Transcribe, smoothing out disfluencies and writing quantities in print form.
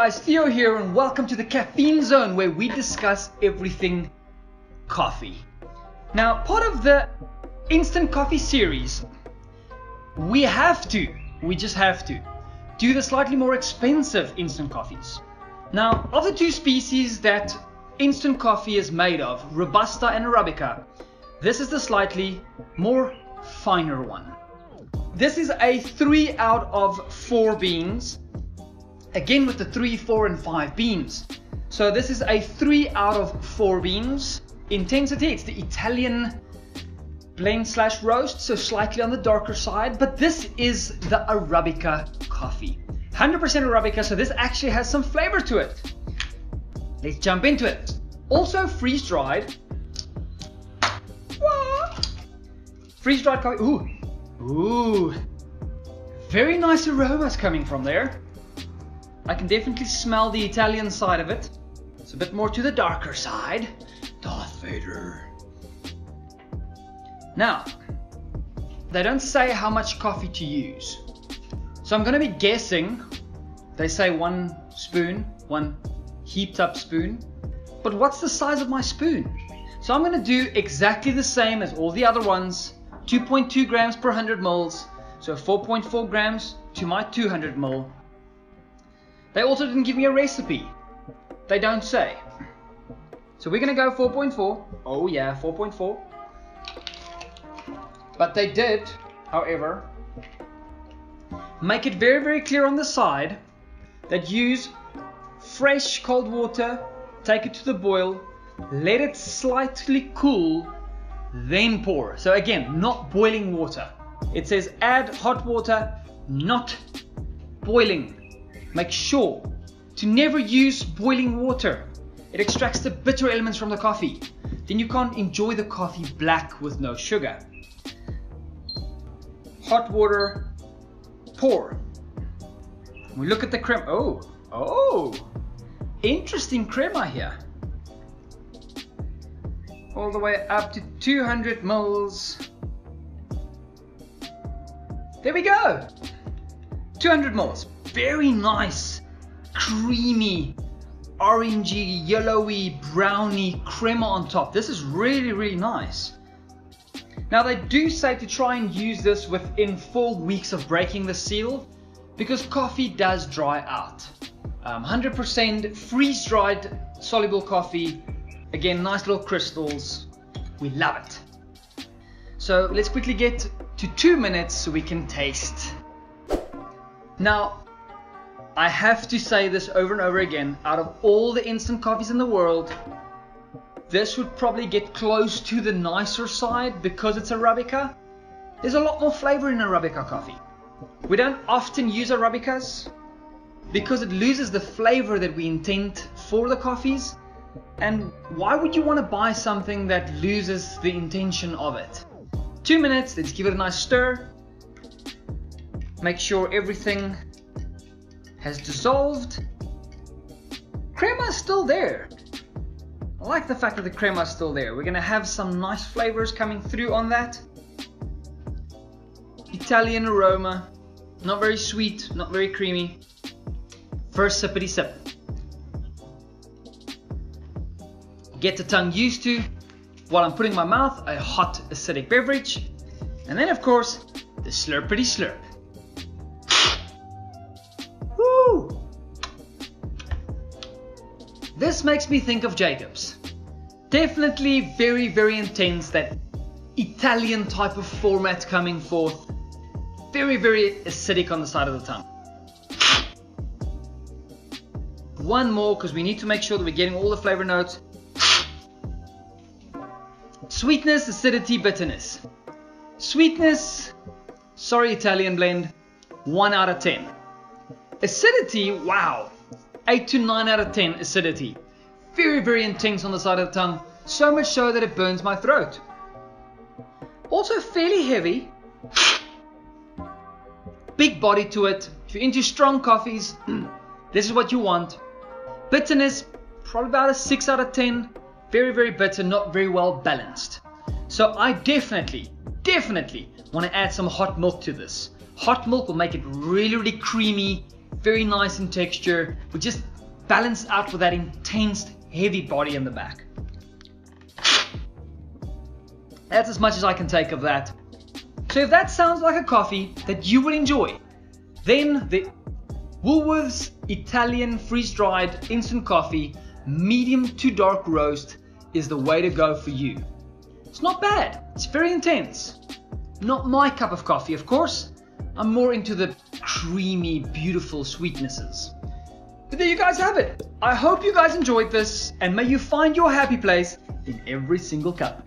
guys, Theo here, and welcome to the Caffeine Zone, where we discuss everything coffee. Now, part of the instant coffee series, we just have to do the slightly more expensive instant coffees. Now, of the two species that instant coffee is made of, Robusta and Arabica, this is the slightly more finer one. This is a 3 out of 4 beans. Again with the 3, 4 and 5 beans. So this is a 3 out of 4 beans. Intensity, it's the Italian blend / roast, so slightly on the darker side, but this is the Arabica coffee. 100% Arabica, so this actually has some flavor to it. Let's jump into it. Also freeze-dried. Freeze-dried coffee. Ooh. Very nice aromas coming from there. I can definitely smell the Italian side of it. It's a bit more to the darker side. Darth Vader. Now, they don't say how much coffee to use. So I'm going to be guessing. They say 1 spoon, 1 heaped up spoon. But what's the size of my spoon? So I'm going to do exactly the same as all the other ones. 2.2 grams per 100 mils. So 4.4 grams to my 200 mil. They also didn't give me a recipe. They don't say. So we're going to go 4.4. Oh yeah, 4.4. But they did, however, make it very, very clear on the side that use fresh cold water, take it to the boil, let it slightly cool, then pour. So again, not boiling water. It says add hot water, not boiling. Make sure to never use boiling water. It extracts the bitter elements from the coffee. Then you can't enjoy the coffee black with no sugar. Hot water, pour. We look at the crema. Oh, interesting crema here. All the way up to 200 mils. There we go. 200 mils. Very nice, creamy, orangey, yellowy, browny crema on top. This is really, really nice. Now they do say to try and use this within 4 weeks of breaking the seal, because coffee does dry out. 100% freeze-dried soluble coffee. Again, nice little crystals. We love it. So let's quickly get to 2 minutes so we can taste. Now, I have to say this over and over again, out of all the instant coffees in the world, this would probably get close to the nicer side because it's Arabica. There's a lot more flavor in Arabica coffee. We don't often use Arabicas because it loses the flavor that we intend for the coffees. And why would you want to buy something that loses the intention of it? 2 minutes, let's give it a nice stir. Make sure everything has dissolved. Crema is still there. I like the fact that the crema is still there. We're going to have some nice flavors coming through on that. Italian aroma. Not very sweet, not very creamy. First sippity sip. Get the tongue used to, while I'm putting in my mouth, a hot acidic beverage. And then of course, the slurpity slurp. Woo! This makes me think of Jacobs. Definitely very, very intense, that Italian type of format coming forth. Very, very acidic on the side of the tongue. One more, because we need to make sure that we're getting all the flavor notes. Sweetness, acidity, bitterness. Sweetness, sorry Italian blend, 1 out of 10. Acidity, wow, 8 to 9 out of 10 acidity. Very, very intense on the side of the tongue, so much so that it burns my throat. Also fairly heavy. Big body to it. If you're into strong coffees, this is what you want. Bitterness, probably about a 6 out of 10. Very, very bitter, not very well balanced. So I definitely want to add some hot milk to this. Hot milk will make it really, really creamy, very nice in texture, but just balanced out with that intense, heavy body in the back. That's as much as I can take of that. So if that sounds like a coffee that you would enjoy, then the Woolworths Italian freeze-dried instant coffee, medium to dark roast, is the way to go for you. It's not bad, it's very intense. Not my cup of coffee, of course. I'm more into the creamy, beautiful sweetnesses. But there you guys have it. I hope you guys enjoyed this, and may you find your happy place in every single cup.